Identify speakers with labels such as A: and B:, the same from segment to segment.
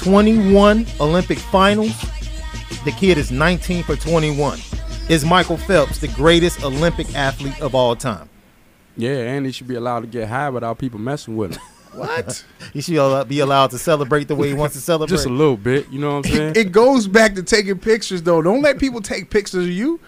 A: 21 Olympic finals. The kid is 19 for 21. Is Michael Phelps the greatest Olympic athlete of all time?
B: Yeah, and he should be allowed to get high without people messing with him.
C: What?
A: He should be allowed to celebrate the way he wants to celebrate.
B: Just a little bit, you know what I'm saying?
C: It goes back to taking pictures, though. Don't let people take pictures of you.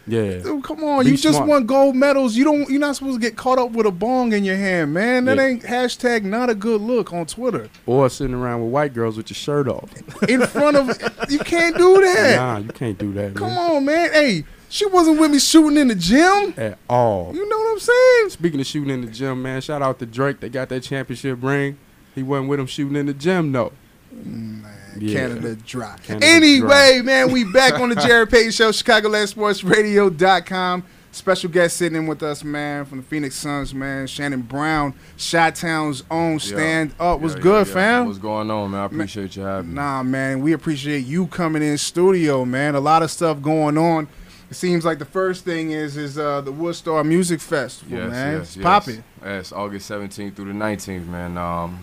B: Yeah.
C: Dude, come on,
B: Be
C: you just
B: smart.
C: won gold medals. You're not supposed to get caught up with a bong in your hand, man. That ain't hashtag not a good look on Twitter.
B: Or sitting around with white girls with your shirt off.
C: In front of you can't do that.
B: Nah, you can't do that,
C: Come
B: man.
C: on, man. Hey, she wasn't with me shooting in the gym.
B: At all.
C: You know what I'm saying?
B: Speaking of shooting in the gym, man, shout out to Drake. They got that championship ring. He wasn't with him shooting in the gym, though.
C: Man,
B: Yeah.
C: Canada dry.
B: Canada
C: Anyway, man, we back on the Jarrett Payton Show, ChicagolandSportsRadio.com. Special guest sitting in with us, man, from the Phoenix Suns, man. Shannon Brown, Chi-Town's own stand up. What's good, fam?
D: What's going on, man? I appreciate you having me.
C: Nah, man, we appreciate you coming in studio, man. A lot of stuff going on. It seems like the first thing is the Woodstock Music Festival, man. It's popping.
D: It's August 17th through the 19th, man.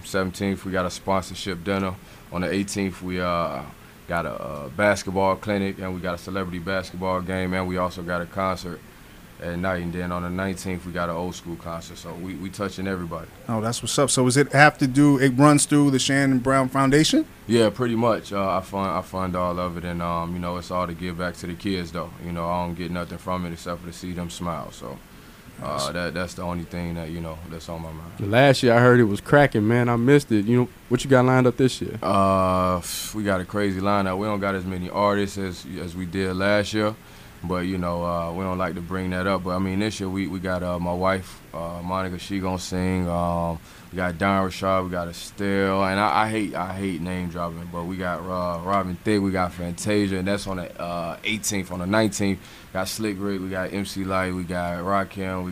D: 17th, we got a sponsorship dinner. On the 18th, we got a basketball clinic, and we got a celebrity basketball game, and we also got a concert at night. And then on the 19th, we got an old school concert. So we touching everybody.
C: Oh, that's what's up. So it runs through the Shannon Brown Foundation?
D: Yeah, pretty much. I fund all of it, and you know, it's all to give back to the kids, though. You know, I don't get nothing from it except for to see them smile. So that's the only thing that, you know, that's on my mind.
B: Last year I heard it was cracking, man. I missed it. You know, what you got lined up this year?
D: We got a crazy lineup. We don't got as many artists as we did last year, but you know, we don't like to bring that up. But I mean, this year we got my wife, Monica. She gonna sing. We got Don Rashad. We got Estelle, and I hate name dropping, but we got Robin Thicke. We got Fantasia, and that's on the 18th. On the 19th, got Slick Rick. We got MC Light. We got Rakim.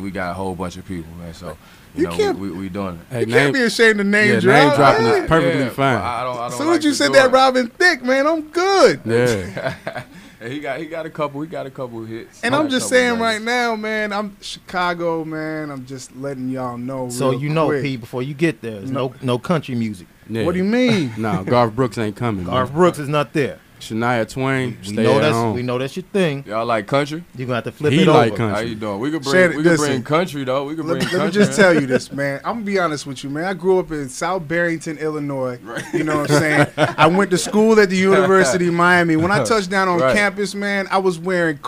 D: We got a whole bunch of people, man. So you know, we doing it.
B: Hey,
C: You can't be ashamed to name drop.
B: name dropping
C: man.
B: is perfectly
D: Yeah,
B: fine.
D: I don't
C: As soon
D: like
C: as you
D: to
C: said
D: do
C: that
D: it.
C: Robin Thicke, man, I'm good.
B: Yeah.
D: He got a couple. We got a couple hits.
C: And I'm just saying right now, man, I'm Chicago, man. I'm just letting y'all know.
A: So
C: real
A: you know,
C: quick.
A: P, before you get there, there's no country music.
B: Yeah.
C: What do you mean?
B: Nah, Garth Brooks ain't coming.
A: Garth
B: man.
A: Brooks is not there.
B: Shania Twain,
A: We
B: stay
A: know
B: at home.
A: that's your thing.
D: Y'all like country?
A: You're gonna have to flip
B: He
A: it
B: like
A: over.
B: country.
D: How you doing? We could
C: Shannon,
D: bring
C: listen.
D: country though. We could bring country.
C: Let me just
D: man.
C: tell you this, man. I'm gonna be honest with you, man. I grew up in South Barrington, Illinois. You know what I'm saying? I went to school at the University of Miami. When I touched down on
D: Right.
C: campus, man, I was wearing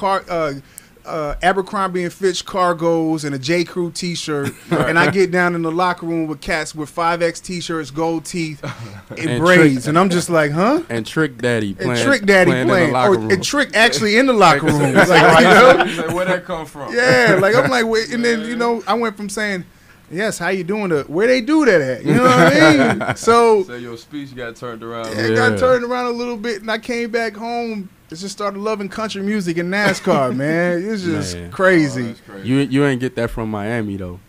C: Abercrombie and Fitch cargos and a J. Crew T-shirt, and I get down in the locker room with cats with 5X T-shirts, gold teeth, and
B: And
C: braids,
B: Trick-
C: and I'm just like, huh?
B: And Trick Daddy playing.
C: And Trick Daddy
B: in the
C: playing,
B: locker room.
C: and Trick actually in the locker room.
D: Like,
C: Like, you know?
D: He's like, where'd that come from?
C: Yeah, like I'm like, wait, and then you know, I went from saying, "Yes, how you doing?" to where they do that at. You know what I mean? So
D: So your speech got turned around.
C: it got turned around a little bit, and I came back home. I just started loving country music and NASCAR, man. It's just
B: Man.
C: crazy.
D: Oh, that's crazy.
B: You ain't get that from Miami though.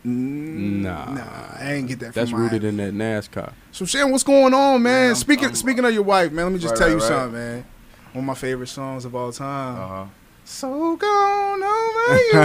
C: Nah, I ain't get that.
B: That's
C: from
B: rooted
C: Miami.
B: in that NASCAR.
C: So Shannon, what's going on, man?
D: I'm-
C: Speaking of your wife, man, let me just
D: Right,
C: tell you
D: right, right.
C: something, man. One of my favorite songs of all time.
D: Uh-huh.
C: So gone over you.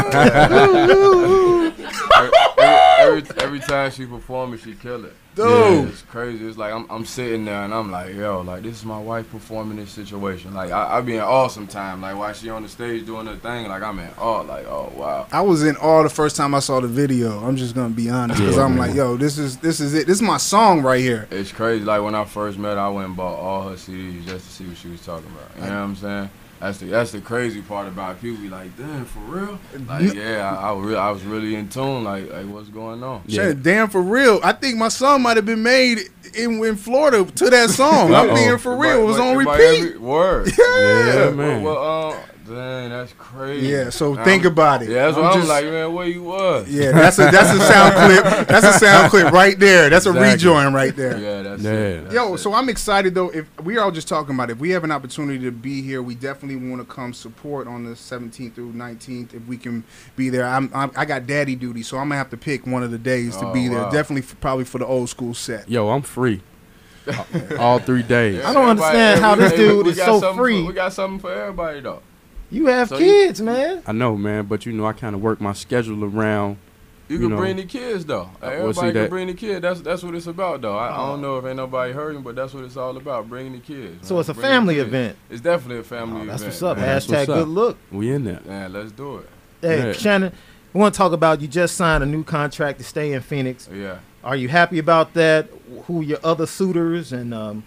D: Every time she performs, she kill it.
C: Dude.
D: Yeah, it's crazy. It's like I'm sitting there and I'm like, yo, like this is my wife performing this situation. Like I be in awe sometimes. Like while she on the stage doing her thing, like I'm in awe. Like, oh wow.
C: I was in awe the first time I saw the video. I'm just gonna be honest, because
B: Yeah,
C: I'm
B: man.
C: like, yo, this is it. This is my song right here.
D: It's crazy. Like when I first met her, I went and bought all her CDs just to see what she was talking about. You know what I'm saying? That's the crazy part about it. People be like, damn, for real? Like, yeah, I was really in tune. Like what's going on?
B: Yeah.
C: Shannon, damn, for real. I think my song might have been made in Florida to that song. I'm being for real. It was on repeat.
D: Word.
B: Yeah, man.
D: Well, dang, that's crazy.
C: Yeah, so think about it.
D: Yeah, that's what I'm
C: just-
D: like, man, where you was?
C: Yeah, that's a sound clip. That's a sound clip right there. That's a
B: Exactly.
C: rejoin right there.
D: Yeah, that's
B: Yeah.
D: it. That's
C: Yo,
D: it.
C: so I'm excited though. If we are all just talking about it, if we have an opportunity to be here, we definitely want to come support on the 17th through 19th. If we can be there, I got daddy duty, so I'm gonna have to pick one of the days to
D: Oh,
C: be there.
D: wow.
C: Definitely, probably for the old school set.
B: Yo, I'm free. All 3 days.
A: I don't understand how this dude
D: we
A: is
D: got
A: so
D: something
A: free.
D: we got something for everybody though.
A: You have
D: So
A: kids, man.
B: I know, man, but you know, I kind of work my schedule around
D: You can bring the kids though. Everybody can bring the kids. That's what it's about though. I don't know if ain't nobody hurting, but that's what it's all about. Bringing the kids.
A: So it's a family event.
D: It's definitely a family event.
A: That's what's up.
B: Man.
A: Hashtag good look.
B: We in there.
D: Yeah, let's do it.
A: Hey, Shannon, we want to talk about you just signed a new contract to stay in Phoenix.
D: Yeah.
A: Are you happy about that? Who are your other suitors, and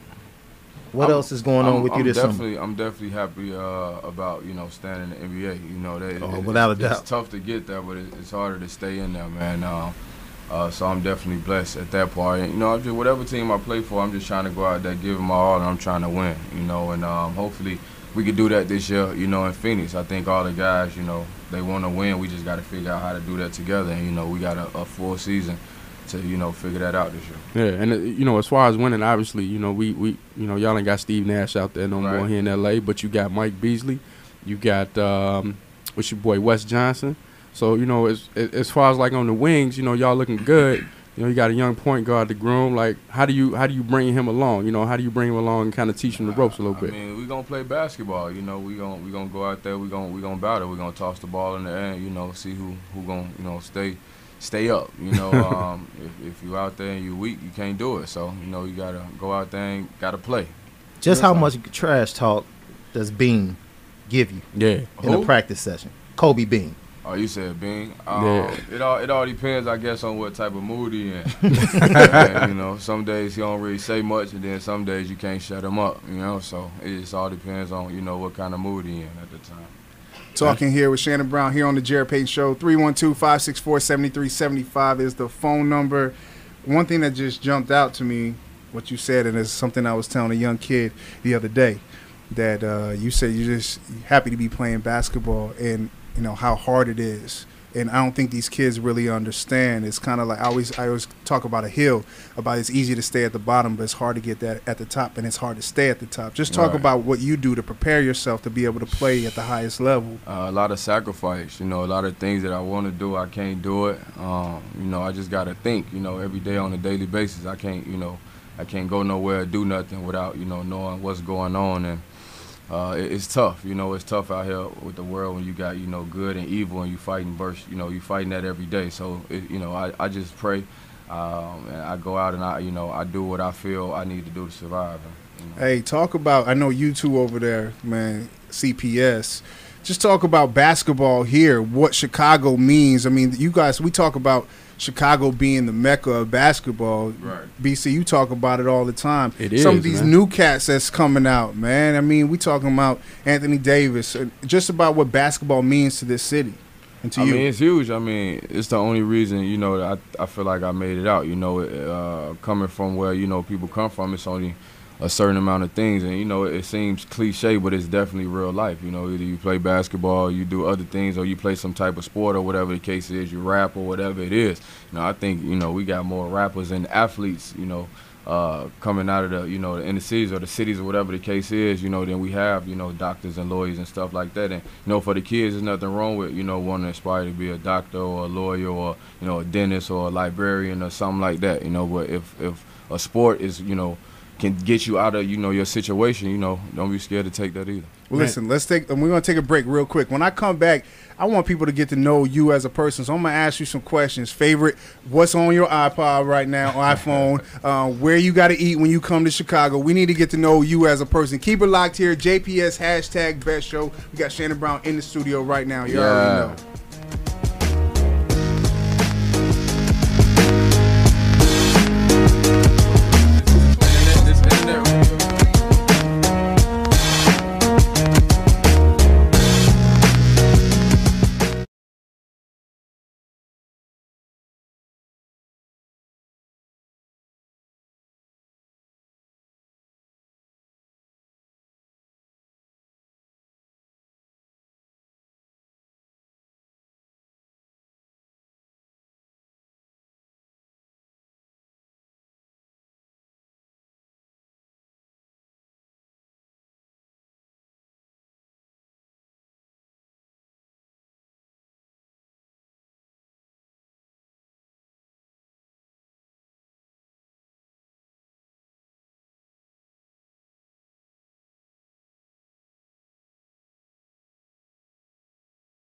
A: what else is going on with you this summer?
D: I'm definitely happy about staying in the NBA. You know,
A: without a doubt,
D: it's tough to get there, but it's harder to stay in there, man. So I'm definitely blessed at that part. And, I'm just whatever team I play for, I'm just trying to go out there, give them my all, and I'm trying to win. And hopefully we could do that this year. In Phoenix, I think all the guys, they want to win. We just got to figure out how to do that together. And we got a full season to figure that out this year.
B: Yeah, and as far as winning, obviously, we y'all ain't got Steve Nash out there no more here in LA, but you got Mike Beasley, you got what's your boy Wes Johnson. So as far as like on the wings, y'all looking good. You got a young point guard to groom. Like, how do you bring him along? How do you bring him along and kind of teach him the ropes a little bit?
D: I mean, we gonna play basketball. We gonna go out there. We gonna battle. We gonna toss the ball in the air. See who gonna stay up. If you out there and you weak, you can't do it. So you gotta go out there and gotta play.
A: Just how much trash talk does Bean give you?
B: Yeah,
A: in a practice session, Kobe Bean.
D: Oh, you said Bean?
B: Yeah.
D: It all depends, I guess, on what type of mood he in. And, some days he don't really say much, and then some days you can't shut him up. So it just all depends on what kind of mood he in at the time.
C: Talking here with Shannon Brown here on the Jarrett Payton Show. 312-564-7375 is the phone number. One thing that just jumped out to me, what you said, and it's something I was telling a young kid the other day, that you said you're just happy to be playing basketball and how hard it is. And I don't think these kids really understand. It's kind of like I always talk about a hill, about it's easy to stay at the bottom, but it's hard to get that at the top, and it's hard to stay at the top. Just talk about what you do to prepare yourself to be able to play at the highest level.
D: A lot of sacrifice, a lot of things that I want to do, I can't do it. I just got to think, every day on a daily basis. I can't go nowhere or do nothing without, knowing what's going on. And it's tough, it's tough out here with the world when you got, good and evil, and you fighting you fighting that every day. So, I just pray, and I go out and I do what I feel I need to do to survive.
C: Hey, talk about, I know you two over there, man, CPS. Just talk about basketball here, what Chicago means. I mean, you guys, we talk about Chicago being the mecca of basketball.
D: Right.
C: BC, you talk about it all the time.
B: It is,
C: some of these
B: man.
C: new cats that's coming out, man. I mean, we talking about Anthony Davis, just about what basketball means to this city and to you.
D: I mean, it's huge. I mean, it's the only reason, that I feel like I made it out. Coming from where, people come from, it's only a certain amount of things, and it seems cliche, but it's definitely real life. Either you play basketball, you do other things, or you play some type of sport, or whatever the case is, you rap or whatever it is. I think we got more rappers and athletes, coming out of the the inner cities or the cities or whatever the case is, than we have doctors and lawyers and stuff like that. And for the kids, there's nothing wrong with wanting to aspire to be a doctor or a lawyer or a dentist or a librarian or something like that. But if a sport is can get you out of your situation, don't be scared to take that either.
C: Well, listen, we're going to take a break real quick. When I come back, I want people to get to know you as a person. So I'm going to ask you some questions. Favorite, what's on your iPod right now, iPhone, where you got to eat when you come to Chicago. We need to get to know you as a person. Keep it locked here. JPS #BestShow. We got Shannon Brown in the studio right now. You already know.